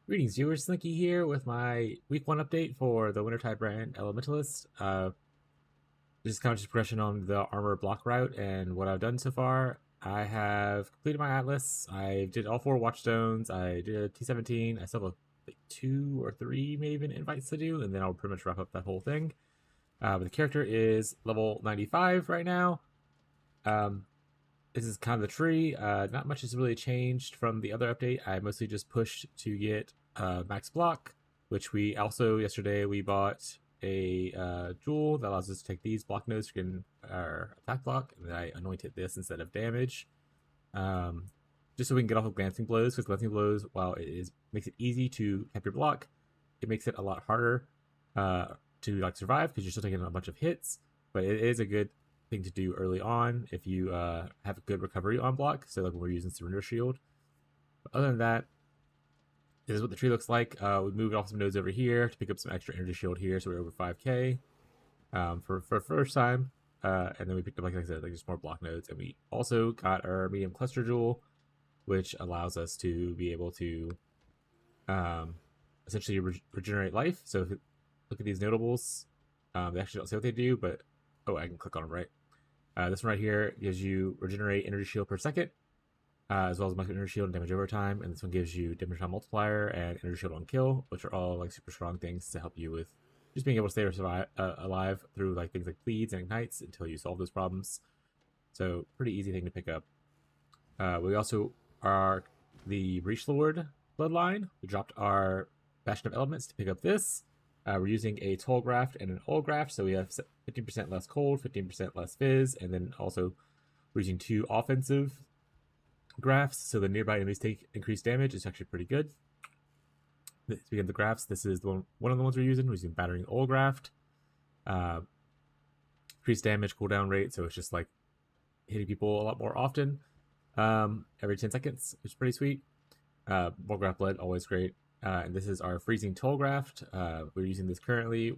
Greetings, viewers. Slinky here with my week 1 update for the Wintertide brand Elementalist. This is kind of just progression on the armor block route and what I've done so far. I have completed my Atlas. I did all 4 Watchstones. I did a T17. I still have like 2 or 3 Maven invites to do, and then I'll pretty much wrap up that whole thing. But the character is level 95 right now. This is kind of the tree. Not much has really changed from the other update. I mostly just pushed to get max block, which we also yesterday we bought a jewel that allows us to take these block nodes to get our attack block, and then I anointed this instead of damage, just so we can get off of glancing blows. Because glancing blows, while makes it easy to cap your block, it makes it a lot harder to like survive because you're still taking a bunch of hits. But it is a good thing to do early on if you have a good recovery on block. So like when we're using Surrender Shield. But other than that, this is what the tree looks like. We moved off some nodes over here to pick up some extra energy shield here, so we're over 5k for first time. And then we picked up, like I said, like just more block nodes, and we also got our medium cluster jewel, which allows us to be able to essentially regenerate life. So if you look at these notables, they actually don't say what they do, but I can click on them, right? This one right here gives you regenerate energy shield per second, as well as maximum energy shield and damage over time. And this one gives you damage on multiplier and energy shield on kill, which are all like super strong things to help you with just being able to stay or survive, alive through like things like bleeds and ignites until you solve those problems. So pretty easy thing to pick up. We also are the Breach Lord bloodline. We dropped our Bastion of Elements to pick up this. We're using a Toll Graft and an Oil Graft, so we have 15% less cold, 15% less fizz, and then also we're using 2 offensive grafts, so the nearby enemies take increased damage. It's actually pretty good. Speaking of the grafts, this is one of the ones we're using. We're using Battering Oil Graft. Increased damage, cooldown rate, so it's just like hitting people a lot more often, every 10 seconds, which is pretty sweet. More graft blood, always great. And this is our Freezing Toll Graft. We're using this currently.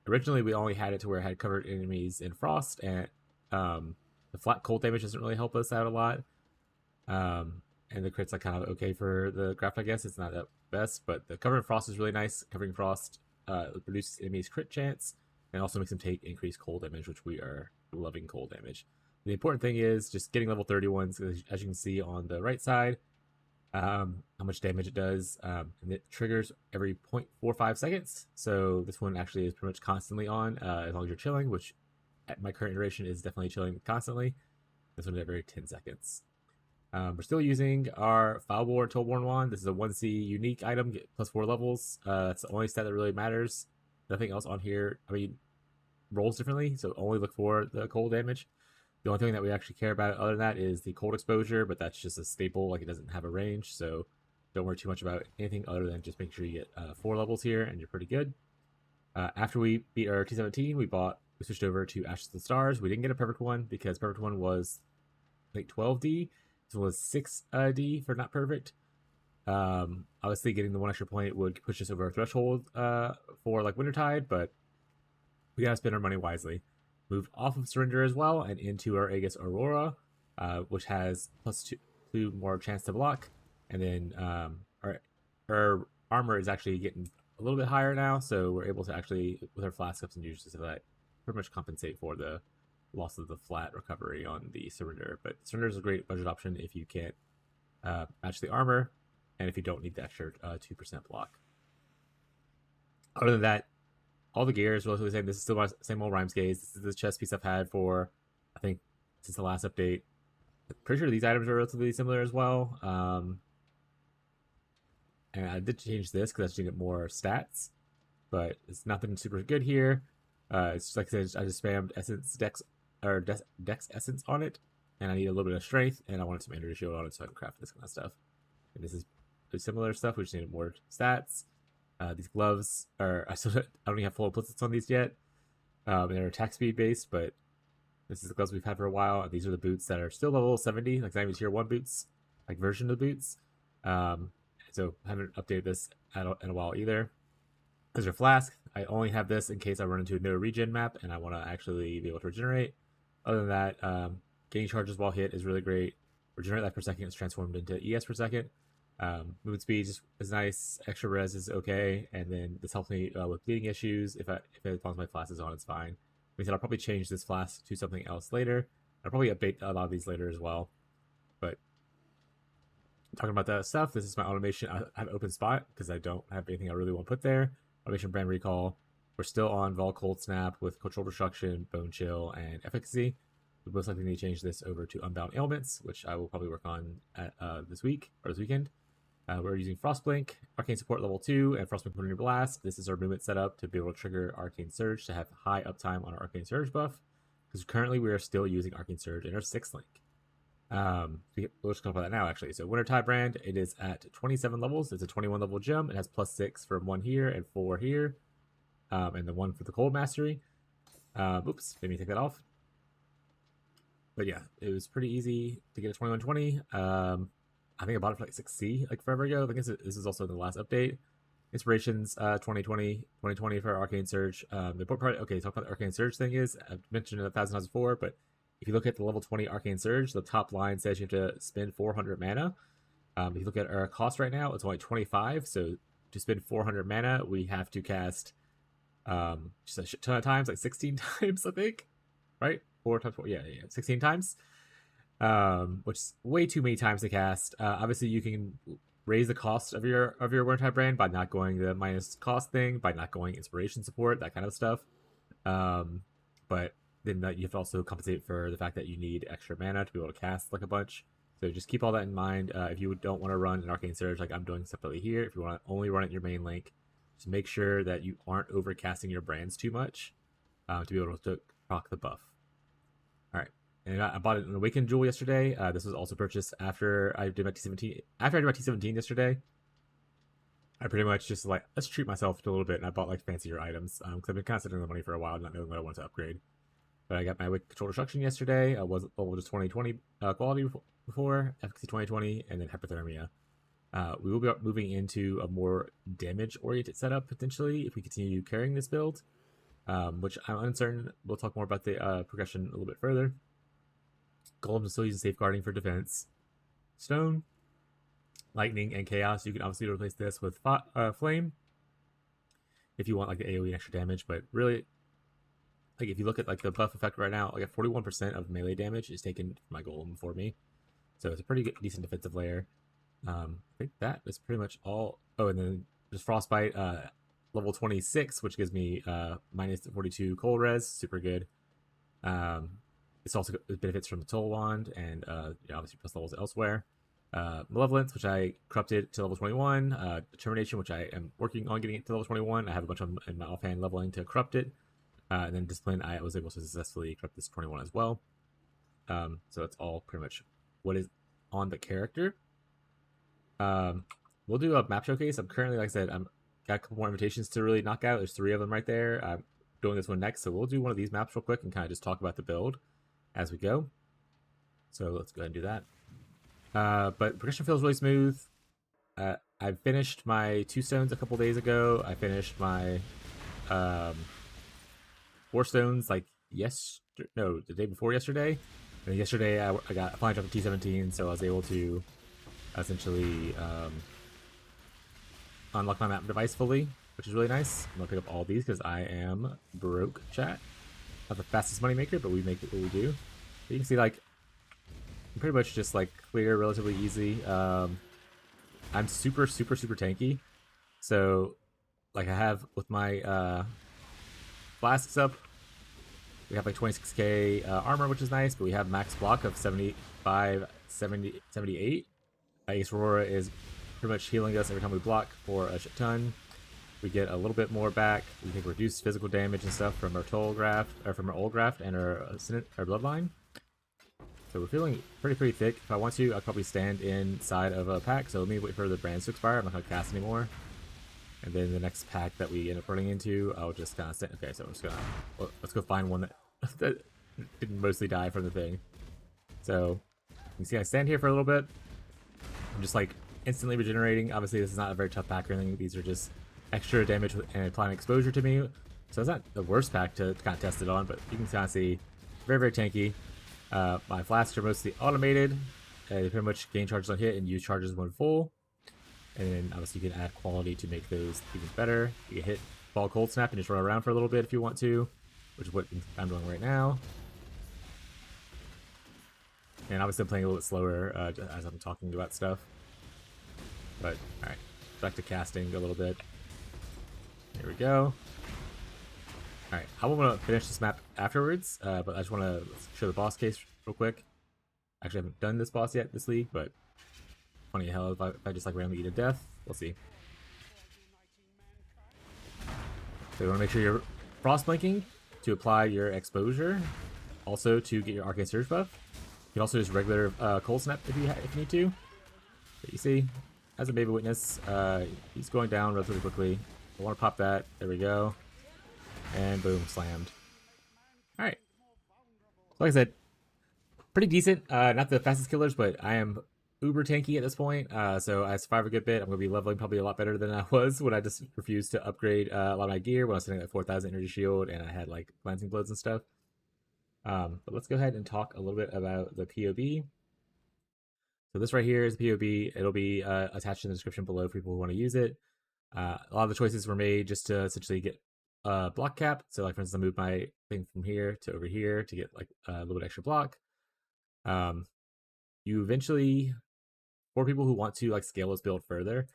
Originally, we only had it to where it had covered enemies in frost, and the flat cold damage doesn't really help us out a lot. And the crit's like kind of okay for the graft, I guess. It's not the best, but the cover in frost is really nice. Covering frost reduces enemies' crit chance, and also makes them take increased cold damage, which we are loving cold damage. The important thing is just getting level 31s, as you can see on the right side. How much damage it does, and it triggers every 0.45 seconds. So this one actually is pretty much constantly on, as long as you're chilling, which at my current iteration is definitely chilling constantly. This one is every 10 seconds. We're still using our Foulborn Tollborn Wand. This is a 1C unique item, get plus 4 levels. That's the only stat that really matters. Nothing else on here, rolls differently, so only look for the cold damage. The only thing that we actually care about other than that is the cold exposure, but that's just a staple, like it doesn't have a range, so don't worry too much about anything other than just make sure you get 4 levels here, and you're pretty good. After we beat our T17, we switched over to Ashes of the Stars. We didn't get a perfect one because perfect one was, I think, 12D. This one was 6D for not perfect. Obviously, getting the 1 extra point would push us over our threshold for like Wintertide, but we gotta spend our money wisely. Moved off of Surrender as well and into our Aegis Aurora, which has plus 2 more chance to block. And then our armor is actually getting a little bit higher now, so we're able to actually, with our flask ups and uses of that, pretty much compensate for the loss of the flat recovery on the Surrender. But Surrender is a great budget option if you can't match the armor, and if you don't need the extra 2% block. Other than that, all the gear is relatively the same. This is still my same old Rhymes Gaze. This is the chest piece I've had for, I think, since the last update. I'm pretty sure these items are relatively similar as well. And I did change this because I just need more stats, but it's nothing super good here. It's just like I said, I just spammed Essence Dex or Dex Essence on it, and I need a little bit of strength, and I wanted some energy shield on it so I can craft this kind of stuff. And this is similar stuff. We just needed more stats. These gloves are, I don't even have full implicits on these yet. They're attack speed based, but this is the gloves we've had for a while. And these are the boots that are still level 70, like not even tier 1 boots, like version of the boots. So I haven't updated this in a while either. There's a flask. I only have this in case I run into a no regen map and I want to actually be able to regenerate. Other than that, getting charges while hit is really great. Regenerate life per second is transformed into ES per second. Movement speed is nice. Extra res is okay, and then this helps me with bleeding issues. If as long as my flask is on, it's fine. I said I'll probably change this flask to something else later. I'll probably update a lot of these later as well. But talking about that stuff, this is my automation. I have open spot because I don't have anything I really want to put there. Automation brand recall. We're still on Vol Cold Snap with Control Destruction, Bone Chill, and Efficacy. We most likely need to change this over to Unbound Ailments, which I will probably work on at, this week or this weekend. We're using Frostblink, Arcane Support level 2, and Frostblink Lunar Blast. This is our movement setup to be able to trigger Arcane Surge to have high uptime on our Arcane Surge buff. Because currently we are still using Arcane Surge in our 6th link. We'll just talk about that now, actually. So Wintertide brand, it is at 27 levels. It's a 21 level gem. It has +6 for 1 here and 4 here. And the 1 for the Cold Mastery. Oops, made me take that off. But yeah, it was pretty easy to get a 2120. I think I bought it for like 6C like forever ago. I think this is also the last update. Inspirations 2020 for Arcane Surge. The important part, okay, talk about the Arcane Surge thing is, I've mentioned it 1,000 times before, but if you look at the level 20 Arcane Surge, the top line says you have to spend 400 mana. If you look at our cost right now, it's only 25. So to spend 400 mana, we have to cast just a shit ton of times, like 16 times, I think. Right? 4 times 4, yeah, 16 times. Which is way too many times to cast. Obviously, you can raise the cost of your Wintertide brand by not going the minus cost thing, by not going inspiration support, that kind of stuff. But then you have to also compensate for the fact that you need extra mana to be able to cast like a bunch. So just keep all that in mind. If you don't want to run an Arcane Surge like I'm doing separately here, if you want to only run it in your main link, just make sure that you aren't overcasting your brands too much to be able to proc the buff. All right. And I bought an Awakened Jewel yesterday. This was also purchased after I did my T17. After I did my T17 yesterday, I pretty much just like, let's treat myself to a little bit, and I bought like fancier items because I've been kind of sitting on the money for a while, not knowing what I wanted to upgrade. But I got my Awakened Control Destruction yesterday. I was level just 2020 quality before, efficacy 2020, and then hypothermia. We will be moving into a more damage-oriented setup potentially if we continue carrying this build, which I'm uncertain. We'll talk more about the progression a little bit further. Golem is still using Safeguarding for defense. Stone, Lightning, and Chaos. You can obviously replace this with Flame if you want like the AoE and extra damage, but really, like if you look at like the buff effect right now, like 41% of melee damage is taken from my Golem for me, so it's a pretty good, decent defensive layer. I think that is pretty much all. Oh, and then just Frostbite, level 26, which gives me minus 42 cold res, super good. It's also benefits from the Toll Wand and obviously plus levels elsewhere. Malevolence, which I corrupted to level 21. Determination, which I am working on getting it to level 21. I have a bunch of them in my offhand leveling to corrupt it. And then Discipline, I was able to successfully corrupt this 21 as well. So that's all pretty much what is on the character. We'll do a map showcase. I'm currently, like I said, I'm got a couple more invitations to really knock out. There's 3 of them right there. I'm doing this one next, so we'll do one of these maps real quick and kind of just talk about the build as we go. So let's go ahead and do that. But progression feels really smooth. I finished my 2 stones a couple days ago. I finished my 4 stones like the day before yesterday. And yesterday I finally dropped the T17, so I was able to essentially unlock my map device fully, which is really nice. I'm gonna pick up all these because I am broke, chat. Not the fastest money maker, but we make it what we do. But you can see like I'm pretty much just like clear relatively easy. I'm super tanky, so like I have with my flasks up, we have like 26k armor, which is nice, but we have max block of 75, 70, 78. Ace Aurora is pretty much healing us every time we block for a shit ton. We get a little bit more back. We can reduce physical damage and stuff from our Toll Graft, or from our Old Graft and our Bloodline. So we're feeling pretty thick. If I want to, I'll probably stand inside of a pack. So let me wait for the brands to expire. I'm not gonna cast anymore. And then the next pack that we end up running into, I'll just kind of stand. Okay, so I'm just gonna let's go find one that didn't mostly die from the thing. So you can see I stand here for a little bit. I'm just like instantly regenerating. Obviously, this is not a very tough pack or anything. These are just extra damage and applying exposure to me. So it's not the worst pack to kind of test it on, but you can kind of see very tanky. My flasks are mostly automated. They pretty much gain charges on hit and use charges when full. And then obviously you can add quality to make those even better. You can hit Ball Cold Snap and just run around for a little bit if you want to, which is what I'm doing right now. And obviously I'm playing a little bit slower as I'm talking about stuff. But, alright, back to casting a little bit. Here we go. Alright, I want to finish this map afterwards, but I just want to show the boss case real quick. Actually, I haven't done this boss yet this league, but funny hell if I just like randomly eat a death. We'll see. So you want to make sure you're frost blinking to apply your exposure. Also to get your Arcane Surge buff. You can also use regular cold snap if you need to. But you see, as a Maven witness, he's going down relatively quickly. I want to pop that. There we go. And boom, slammed. Alright. Like I said, pretty decent. Not the fastest killers, but I am uber tanky at this point. So I survive a good bit. I'm going to be leveling probably a lot better than I was when I just refused to upgrade a lot of my gear when I was sitting at 4,000 energy shield and I had like glancing blows and stuff. But let's go ahead and talk a little bit about the POB. So this right here is the POB. It'll be attached in the description below for people who want to use it. A lot of the choices were made just to essentially get block cap. So like for instance, I moved my thing from here to over here to get like a little bit extra block. You eventually, for people who want to like scale this build further,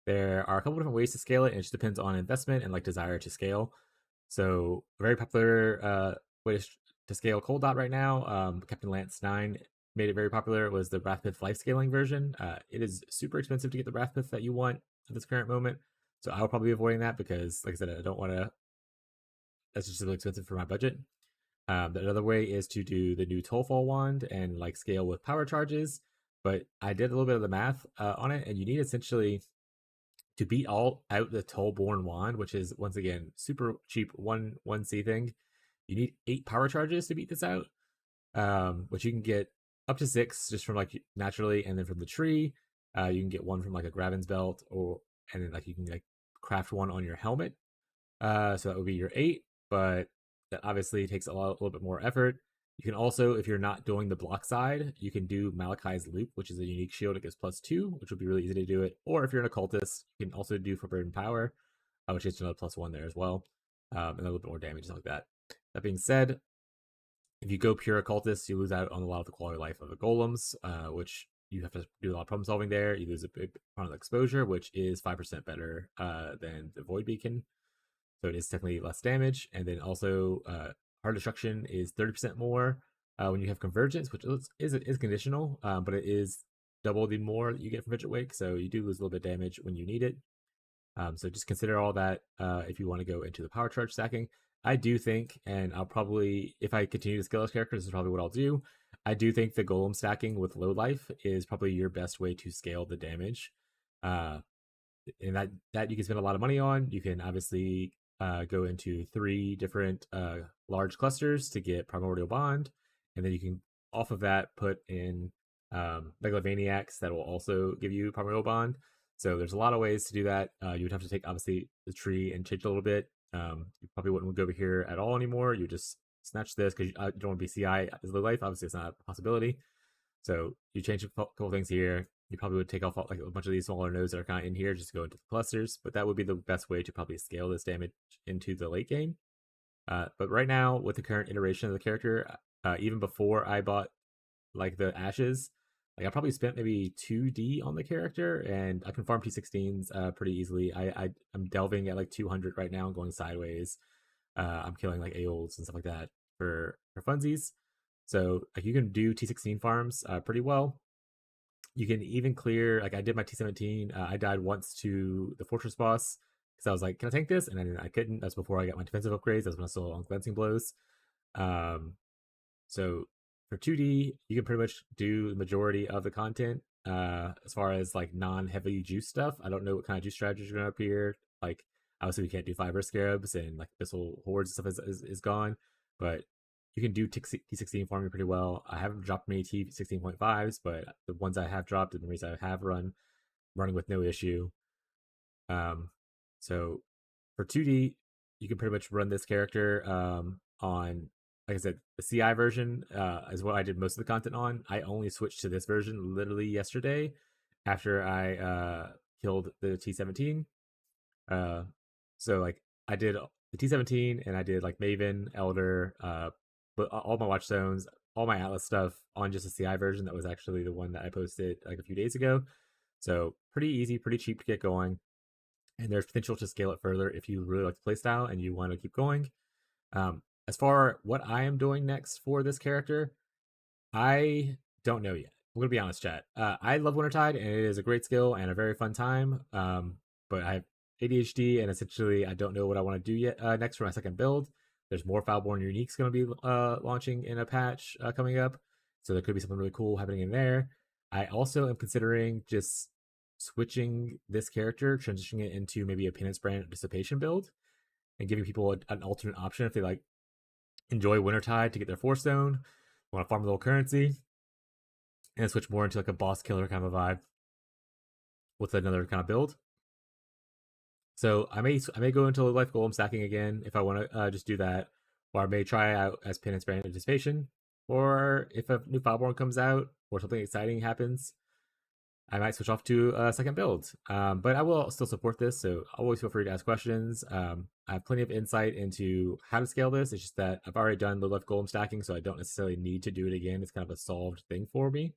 there are a couple different ways to scale it, and it just depends on investment and like desire to scale. So a very popular way to scale Cold Dot right now, Captain Lance 9 made it very popular. It was the Wrathpith life scaling version. It is super expensive to get the Wrathpith that you want at this current moment, so I will probably be avoiding that because, like I said, I don't want to. That's just really expensive for my budget. The other way is to do the new Tollfall wand and like scale with power charges. But I did a little bit of the math on it, and you need essentially to beat all out the Tollborn wand, which is once again super cheap 1C thing. You need 8 power charges to beat this out, which you can get up to 6 just from like naturally, and then from the tree, you can get 1 from like a Graven's belt, and then like you can like craft 1 on your helmet. So that would be your 8, but that obviously takes a little bit more effort. You can also, if you're not doing the block side, you can do Malachi's Loop, which is a unique shield. It gives +2, which would be really easy to do it. Or if you're an occultist, you can also do Forbidden Power, which gets another +1 there as well, and a little bit more damage, just like that. That being said, if you go pure occultist, you lose out on a lot of the quality of life of the golems, which you have to do a lot of problem solving there. You lose a big part of the exposure, which is 5% better than the Void Beacon. So it is technically less damage. And then also Hard Destruction is 30% more when you have Convergence, which is conditional, but it is double the more that you get from Vigil Wake. So you do lose a little bit of damage when you need it. So just consider all that if you want to go into the power charge stacking. I do think, and I'll probably, if I continue to scale this character, this is probably what I'll do. I do think the golem stacking with low life is probably your best way to scale the damage. And that you can spend a lot of money on. You can obviously go into 3 different large clusters to get Primordial Bond, and then you can off of that put in Megalomaniacs that will also give you Primordial Bond. So there's a lot of ways to do that. You would have to take obviously the tree and change it a little bit. You probably wouldn't go over here at all anymore. You just snatch this because you don't want to be CI as low life. Obviously, it's not a possibility. So you change a couple things here. You probably would take off like a bunch of these smaller nodes that are kind of in here just to go into the clusters, but that would be the best way to probably scale this damage into the late game. But right now, with the current iteration of the character, even before I bought like the ashes, like I probably spent maybe 2D on the character, and I can farm T16s pretty easily. I'm delving at like 200 right now, going sideways. I'm killing like Aeolds and stuff like that for funsies. So like you can do T16 farms pretty well. You can even clear, like I did my T17. I died once to the Fortress boss because I was like, can I tank this? And then I couldn't. That's before I got my defensive upgrades. That's when I was still on glancing blows. So for 2D, you can pretty much do the majority of the content. As far as like non-heavy juice stuff, I don't know what kind of juice strategies are going to appear. Like obviously we can't do Fiber Scarabs, and like Abyssal Hordes and stuff is gone, but you can do T16 farming pretty well. I haven't dropped many T16.5s, but the ones I have dropped and the reason I have running with no issue. So for 2D, you can pretty much run this character on, like I said, the CI version is what I did most of the content on. I only switched to this version literally yesterday after I killed the T17. So like I did the T17 and I did like Maven, Elder, but all my Watchstones, all my Atlas stuff on just a CI version that was actually the one that I posted like a few days ago. So pretty easy, pretty cheap to get going. And there's potential to scale it further if you really like the playstyle and you want to keep going. As far what I am doing next for this character, I don't know yet. I'm gonna be honest, chat. I love Wintertide, and it is a great skill and a very fun time. But I have ADHD, and essentially, I don't know what I want to do yet. Next for my second build, there's more Foulborn Uniques going to be launching in a patch coming up, so there could be something really cool happening in there. I also am considering just switching this character, transitioning it into maybe a Penance Brand Dissipation build, and giving people an alternate option if they like enjoy Wintertide to get their 4-stone, want to farm a little currency, and switch more into like a boss killer kind of a vibe with another kind of build. So I may go into life golem stacking again if I want to just do that, or I may try out as Penance Brand Anticipation, or if a new Foulborn comes out or something exciting happens, I might switch off to a second build. But I will still support this, so always feel free to ask questions. I have plenty of insight into how to scale this. It's just that I've already done the life golem stacking, so I don't necessarily need to do it again. It's kind of a solved thing for me.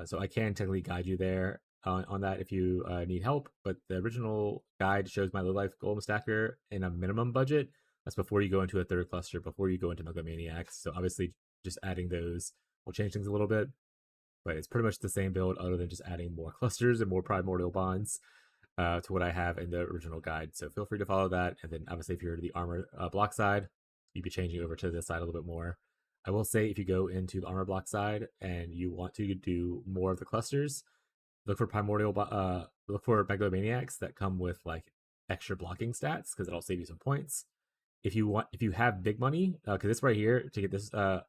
So I can technically guide you there on that if you need help. But the original guide shows my low life golem stacker in a minimum budget. That's before you go into a third cluster, before you go into Megalomaniacs. So obviously, just adding those will change things a little bit. But it's pretty much the same build, other than just adding more clusters and more primordial bonds to what I have in the original guide. So feel free to follow that. And then obviously, if you're to the armor block side, you'd be changing over to this side a little bit more. I will say if you go into the armor block side and you want to do more of the clusters, look for look for Megalomaniacs that come with like extra blocking stats because it'll save you some points. If you have big money, because this right here to get this, sorry,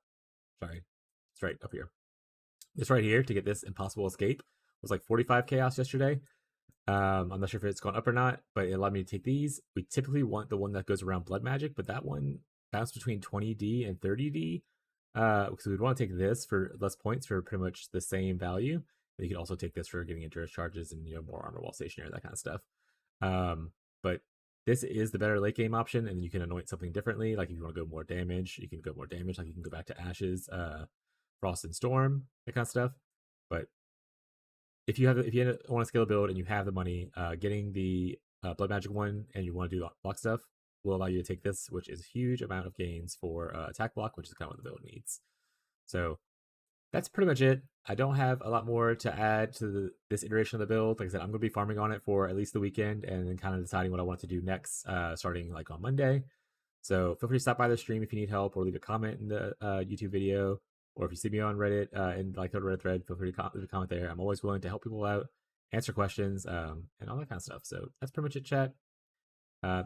it's right up here. This right here to get this impossible escape was like 45 chaos yesterday. I'm not sure if it's gone up or not, but it allowed me to take these. We typically want the one that goes around blood magic, but that one bounced between 20D and 30D. Because we'd want to take this for less points for pretty much the same value. But you could also take this for getting endurance charges and more armor while stationary, that kind of stuff. But this is the better late game option, and you can anoint something differently. Like if you want to go more damage, you can go more damage. Like you can go back to Ashes, Frost and Storm, that kind of stuff. But if you want to scale a build and you have the money, getting the blood magic one and you want to do block stuff will allow you to take this, which is a huge amount of gains for attack block, which is kind of what the build needs. So that's pretty much it. I don't have a lot more to add to this iteration of the build. Like I said, I'm going to be farming on it for at least the weekend and then kind of deciding what I want to do next, starting like on Monday. So feel free to stop by the stream if you need help, or leave a comment in the YouTube video, or if you see me on Reddit and like the Reddit thread, feel free to leave a comment there. I'm always willing to help people out, answer questions, and all that kind of stuff. So that's pretty much it, chat.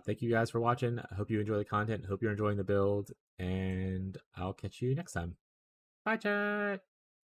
Thank you guys for watching. I hope you enjoy the content. Hope you're enjoying the build, and I'll catch you next time. Bye, chat.